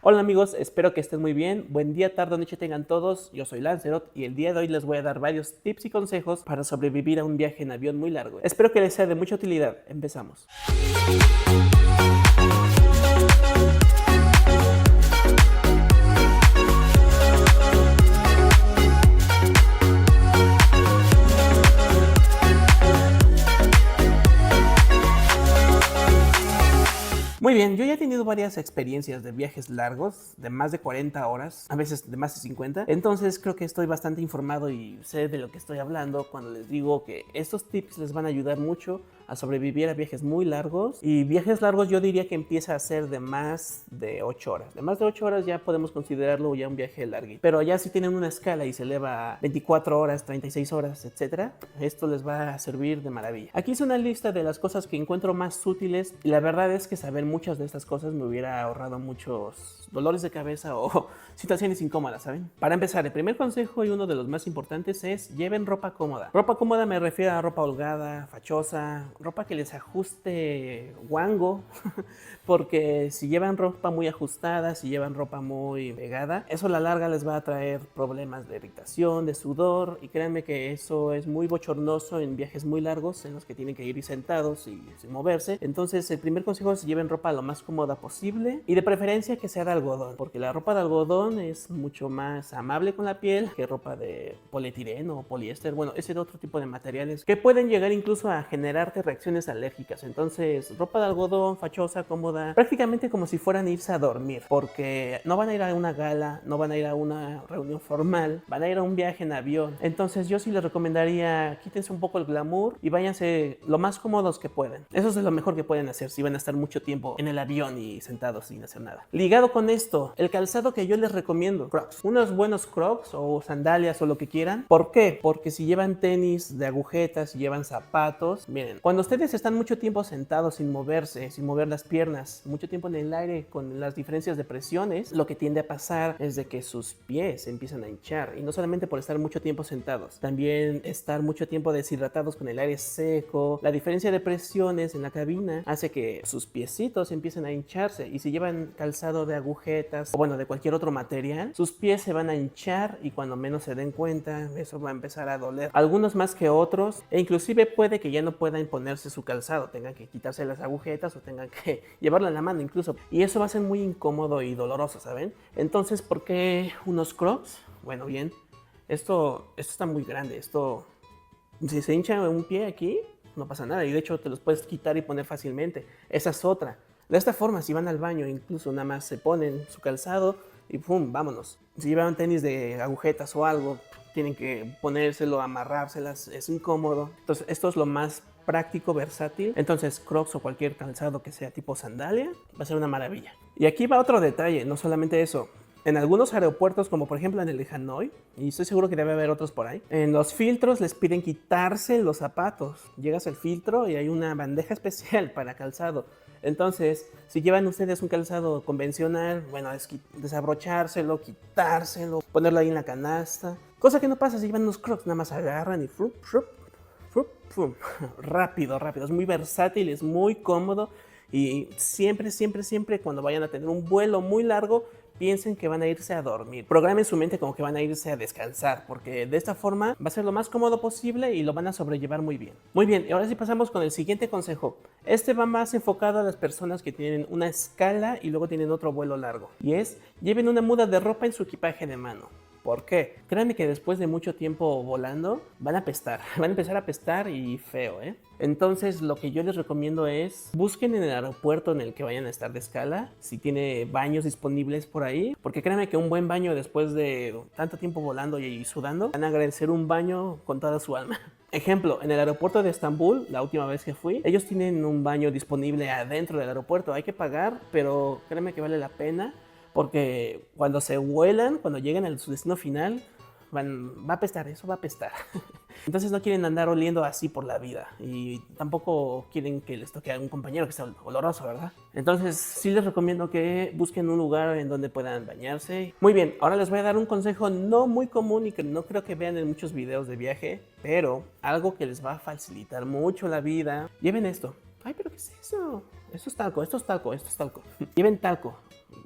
Hola amigos, espero que estén muy bien. Buen día, tarde o noche tengan todos. Yo soy Lancerot y el día de hoy les voy a dar varios tips y consejos para sobrevivir a un viaje en avión muy largo. Espero que les sea de mucha utilidad. Empezamos. Muy bien, yo ya he tenido varias experiencias de viajes largos, de más de 40 horas, a veces de más de 50. Entonces creo que estoy bastante informado y sé de lo que estoy hablando cuando les digo que estos tips les van a ayudar mucho a sobrevivir a viajes muy largos. Y viajes largos yo diría que empieza a ser de más de 8 horas. De más de 8 horas ya podemos considerarlo ya un viaje largo. Pero ya si tienen una escala y se eleva a 24 horas, 36 horas, etcétera, esto les va a servir de maravilla. Aquí es una lista de las cosas que encuentro más útiles y la verdad es que saber muchas de estas cosas me hubiera ahorrado muchos dolores de cabeza o situaciones incómodas, ¿saben? Para empezar, el primer consejo y uno de los más importantes es lleven ropa cómoda. Ropa cómoda me refiero a ropa holgada, fachosa, ropa que les ajuste guango, porque si llevan ropa muy ajustada, si llevan ropa muy pegada, eso a la larga les va a traer problemas de irritación, de sudor, y créanme que eso es muy bochornoso en viajes muy largos en los que tienen que ir sentados y sin moverse. Entonces el primer consejo es lleven ropa lo más cómoda posible y de preferencia que sea de algodón, porque la ropa de algodón es mucho más amable con la piel que ropa de polietileno o poliéster, bueno, ese de otro tipo de materiales que pueden llegar incluso a generarte reacciones alérgicas. Entonces ropa de algodón, fachosa, cómoda, prácticamente como si fueran a irse a dormir, porque no van a ir a una gala, no van a ir a una reunión formal, van a ir a un viaje en avión. Entonces yo sí les recomendaría quítense un poco el glamour y váyanse lo más cómodos que pueden. Eso es lo mejor que pueden hacer si van a estar mucho tiempo en el avión y sentados sin hacer nada. Ligado con esto, el calzado que yo les recomiendo, Crocs. Unos buenos Crocs o sandalias o lo que quieran. ¿Por qué? Porque si llevan tenis de agujetas, si llevan zapatos, miren, cuando ustedes están mucho tiempo sentados sin moverse, sin mover las piernas, mucho tiempo en el aire con las diferencias de presiones, lo que tiende a pasar es de que sus pies se empiezan a hinchar, y no solamente por estar mucho tiempo sentados, también estar mucho tiempo deshidratados con el aire seco. La diferencia de presiones en la cabina hace que sus piecitos empiecen a hincharse, y si llevan calzado de agujetas o bueno, de cualquier otro material, sus pies se van a hinchar y cuando menos se den cuenta, eso va a empezar a doler. Algunos más que otros, e inclusive puede que ya no puedan ponerse su calzado, tengan que quitarse las agujetas o tengan que llevarlo en la mano incluso, y eso va a ser muy incómodo y doloroso, ¿saben? Entonces, ¿por qué unos Crocs? Bueno, bien, esto está muy grande, esto, si se hincha un pie aquí, no pasa nada, y de hecho te los puedes quitar y poner fácilmente. Esa es otra. De esta forma, si van al baño, incluso nada más se ponen su calzado y ¡pum! Vámonos. Si llevan tenis de agujetas o algo, tienen que ponérselo, amarrárselas, es incómodo. Entonces esto es lo más práctico, versátil. Entonces Crocs o cualquier calzado que sea tipo sandalia va a ser una maravilla. Y aquí va otro detalle, no solamente eso. En algunos aeropuertos, como por ejemplo en el de Hanoi, y estoy seguro que debe haber otros por ahí, en los filtros les piden quitarse los zapatos. Llegas al filtro y hay una bandeja especial para calzado. Entonces, si llevan ustedes un calzado convencional, bueno, es desabrochárselo, quitárselo, ponerlo ahí en la canasta. Cosa que no pasa si llevan unos Crocs, nada más agarran y frup, frup, frup, frup. Rápido, rápido. Es muy versátil, es muy cómodo. Y siempre, siempre, siempre cuando vayan a tener un vuelo muy largo, piensen que van a irse a dormir. Programen su mente como que van a irse a descansar, porque de esta forma va a ser lo más cómodo posible y lo van a sobrellevar muy bien. Muy bien, y ahora sí pasamos con el siguiente consejo. Este va más enfocado a las personas que tienen una escala y luego tienen otro vuelo largo. Y es, lleven una muda de ropa en su equipaje de mano. ¿Por qué? Créanme que después de mucho tiempo volando, van a apestar. Van a empezar a apestar y feo, ¿eh? Entonces lo que yo les recomiendo es busquen en el aeropuerto en el que vayan a estar de escala si tiene baños disponibles por ahí, porque créanme que un buen baño después de tanto tiempo volando y sudando van a agradecer un baño con toda su alma. Ejemplo, en el aeropuerto de Estambul, la última vez que fui, ellos tienen un baño disponible adentro del aeropuerto. Hay que pagar, pero créanme que vale la pena, porque cuando se vuelan, cuando llegan a su destino final, va a apestar, eso va a apestar. Entonces no quieren andar oliendo así por la vida y tampoco quieren que les toque a un compañero que sea oloroso, ¿verdad? Entonces sí les recomiendo que busquen un lugar en donde puedan bañarse. Muy bien, ahora les voy a dar un consejo no muy común y que no creo que vean en muchos videos de viaje, pero algo que les va a facilitar mucho la vida. Lleven esto. Ay, pero ¿qué es eso? Esto es talco, esto es talco, esto es talco. Lleven talco.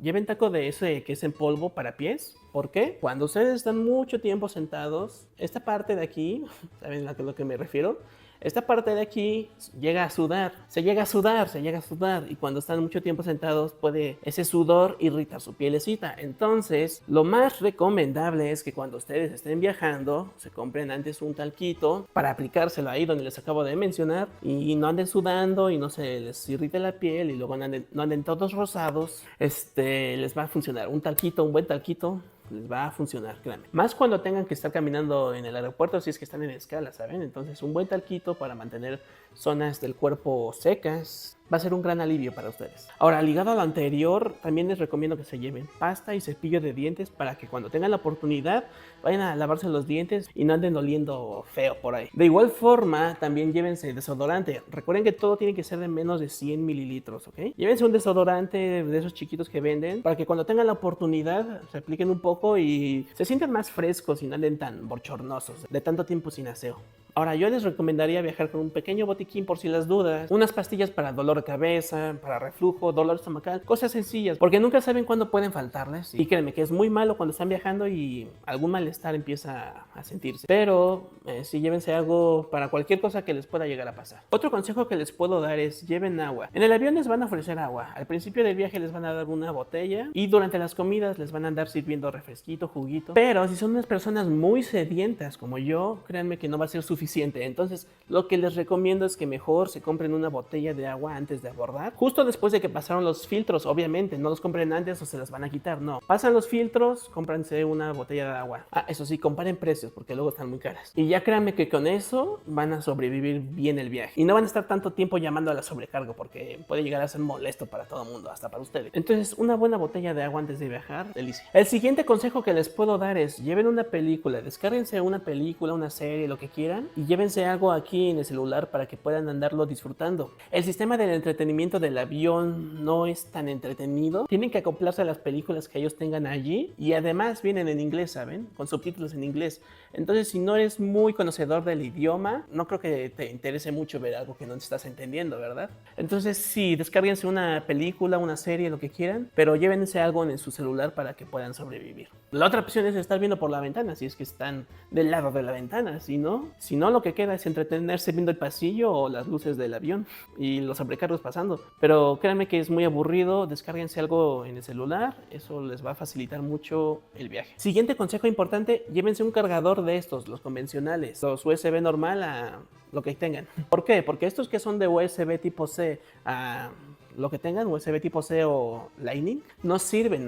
Lleven taco de ese que es en polvo para pies. ¿Por qué? Cuando ustedes están mucho tiempo sentados, esta parte de aquí, ¿saben a lo que me refiero? Esta parte de aquí llega a sudar, se llega a sudar y cuando están mucho tiempo sentados puede ese sudor irritar su pielecita. Entonces, lo más recomendable es que cuando ustedes estén viajando, se compren antes un talquito para aplicárselo ahí donde les acabo de mencionar y no anden sudando y no se les irrite la piel y luego no anden todos rosados. Les va a funcionar un talquito, un buen talquito. Les va a funcionar, créanme. Más cuando tengan que estar caminando en el aeropuerto, si es que están en escala, ¿saben? Entonces un buen talquito para mantener zonas del cuerpo secas va a ser un gran alivio para ustedes. Ahora, ligado a lo anterior, también les recomiendo que se lleven pasta y cepillo de dientes para que cuando tengan la oportunidad vayan a lavarse los dientes y no anden oliendo feo por ahí. De igual forma, también llévense desodorante. Recuerden que todo tiene que ser de menos de 100 mililitros, ¿ok? Llévense un desodorante de esos chiquitos que venden para que cuando tengan la oportunidad se apliquen un poco y se sientan más frescos y no anden tan bochornosos de tanto tiempo sin aseo. Ahora, yo les recomendaría viajar con un pequeño botiquín por si las dudas, unas pastillas para dolor de cabeza, para reflujo, dolor estomacal, cosas sencillas, porque nunca saben cuándo pueden faltarles. Y créanme que es muy malo cuando están viajando y algún malestar empieza a sentirse. Pero sí, llévense algo para cualquier cosa que les pueda llegar a pasar. Otro consejo que les puedo dar es lleven agua. En el avión les van a ofrecer agua. Al principio del viaje les van a dar una botella y durante las comidas les van a andar sirviendo refresquito, juguito. Pero si son unas personas muy sedientas como yo, créanme que no va a ser suficiente. Entonces, lo que les recomiendo es que mejor se compren una botella de agua antes de abordar. Justo después de que pasaron los filtros, obviamente, no los compren antes o se las van a quitar, no. Pasan los filtros, cómpranse una botella de agua. Eso sí, comparen precios porque luego están muy caras. Y ya créanme que con eso van a sobrevivir bien el viaje. Y no van a estar tanto tiempo llamando a la sobrecarga porque puede llegar a ser molesto para todo el mundo, hasta para ustedes. Entonces, una buena botella de agua antes de viajar, delicia. El siguiente consejo que les puedo dar es lleven una película, descárguense una película, una serie, lo que quieran y llévense algo aquí en el celular para que puedan andarlo disfrutando. El sistema del entretenimiento del avión no es tan entretenido. Tienen que acoplarse a las películas que ellos tengan allí y además vienen en inglés, ¿saben? Con subtítulos en inglés. Entonces, si no eres muy conocedor del idioma, no creo que te interese mucho ver algo que no estás entendiendo, ¿verdad? Entonces, sí, descárguense una película, una serie, lo que quieran, pero llévense algo en su celular para que puedan sobrevivir. La otra opción es estar viendo por la ventana, si es que están del lado de la ventana. Si no, lo que queda es entretenerse viendo el pasillo o las luces del avión y los sobrecargos pasando. Pero créanme que es muy aburrido, descárguense algo en el celular, eso les va a facilitar mucho el viaje. Siguiente consejo importante, llévense un cargador de estos, los convencionales, los USB normal a lo que tengan. ¿Por qué? Porque estos que son de USB tipo C a lo que tengan, USB tipo C o Lightning, no sirven.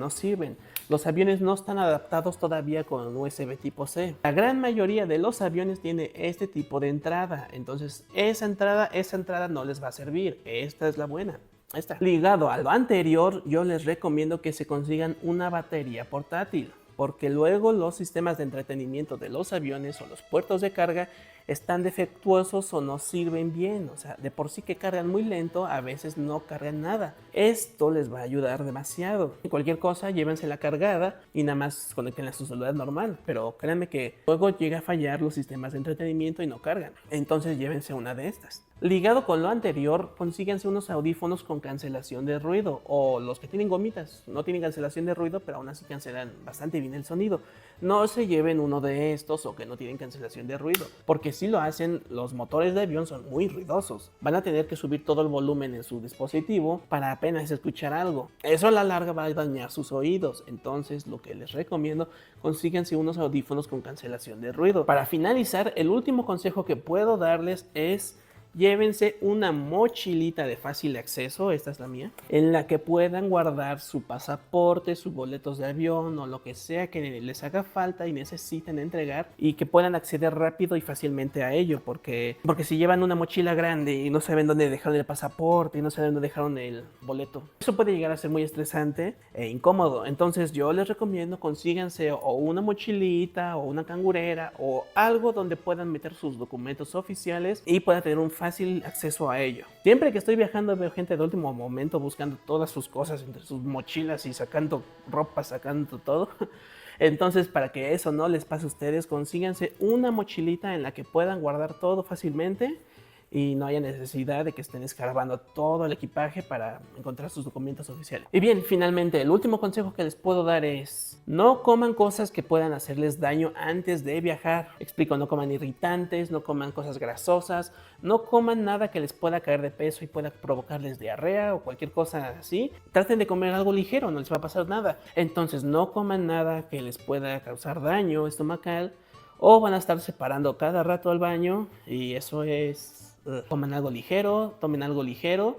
Los aviones no están adaptados todavía con USB tipo C. La gran mayoría de los aviones tiene este tipo de entrada. Entonces, esa entrada no les va a servir. Esta es la buena. Ligado a lo anterior, yo les recomiendo que se consigan una batería portátil, porque luego los sistemas de entretenimiento de los aviones o los puertos de carga están defectuosos o no sirven bien. O sea, de por sí que cargan muy lento, a veces no cargan nada. Esto les va a ayudar demasiado. Cualquier cosa, llévensela cargada y nada más conéctenla a su celular normal. Pero créanme que luego llega a fallar los sistemas de entretenimiento y no cargan. Entonces llévense una de estas. Ligado con lo anterior, consíganse unos audífonos con cancelación de ruido o los que tienen gomitas. No tienen cancelación de ruido, pero aún así cancelan bastante bien el sonido. No se lleven uno de estos o que no tienen cancelación de ruido, porque si lo hacen, los motores de avión son muy ruidosos. Van a tener que subir todo el volumen en su dispositivo para apenas escuchar algo. Eso a la larga va a dañar sus oídos. Entonces, lo que les recomiendo, consíganse unos audífonos con cancelación de ruido. Para finalizar, el último consejo que puedo darles es: llévense una mochilita de fácil acceso, esta es la mía, en la que puedan guardar su pasaporte, sus boletos de avión o lo que sea que les haga falta y necesiten entregar y que puedan acceder rápido y fácilmente a ello, porque si llevan una mochila grande y no saben dónde dejaron el pasaporte y no saben dónde dejaron el boleto, eso puede llegar a ser muy estresante e incómodo. Entonces yo les recomiendo consíganse o una mochilita o una cangurera o algo donde puedan meter sus documentos oficiales y puedan tener un fácil acceso a ello. Siempre que estoy viajando veo gente de último momento buscando todas sus cosas entre sus mochilas y sacando ropa, sacando todo. Entonces, para que eso no les pase a ustedes, consíganse una mochilita en la que puedan guardar todo fácilmente y no haya necesidad de que estén escarbando todo el equipaje para encontrar sus documentos oficiales. Y bien, finalmente, el último consejo que les puedo dar es: no coman cosas que puedan hacerles daño antes de viajar. Explico, no coman irritantes, no coman cosas grasosas, no coman nada que les pueda caer de peso y pueda provocarles diarrea o cualquier cosa así. Traten de comer algo ligero, no les va a pasar nada. Entonces no coman nada que les pueda causar daño estomacal, o van a estar separando cada rato al baño y eso es... Coman algo ligero, tomen algo ligero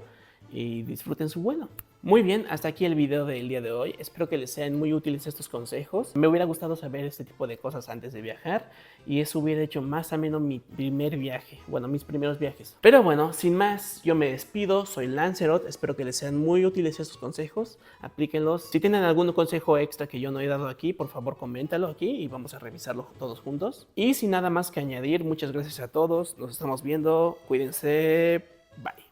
y disfruten su vuelo. Muy bien, hasta aquí el video del día de hoy. Espero que les sean muy útiles estos consejos. Me hubiera gustado saber este tipo de cosas antes de viajar y eso hubiera hecho más ameno mi primer viaje. Bueno, mis primeros viajes. Pero bueno, sin más, yo me despido. Soy Lancerot. Espero que les sean muy útiles estos consejos. Aplíquenlos. Si tienen algún consejo extra que yo no he dado aquí, por favor coméntalo aquí y vamos a revisarlo todos juntos. Y sin nada más que añadir, muchas gracias a todos. Nos estamos viendo. Cuídense. Bye.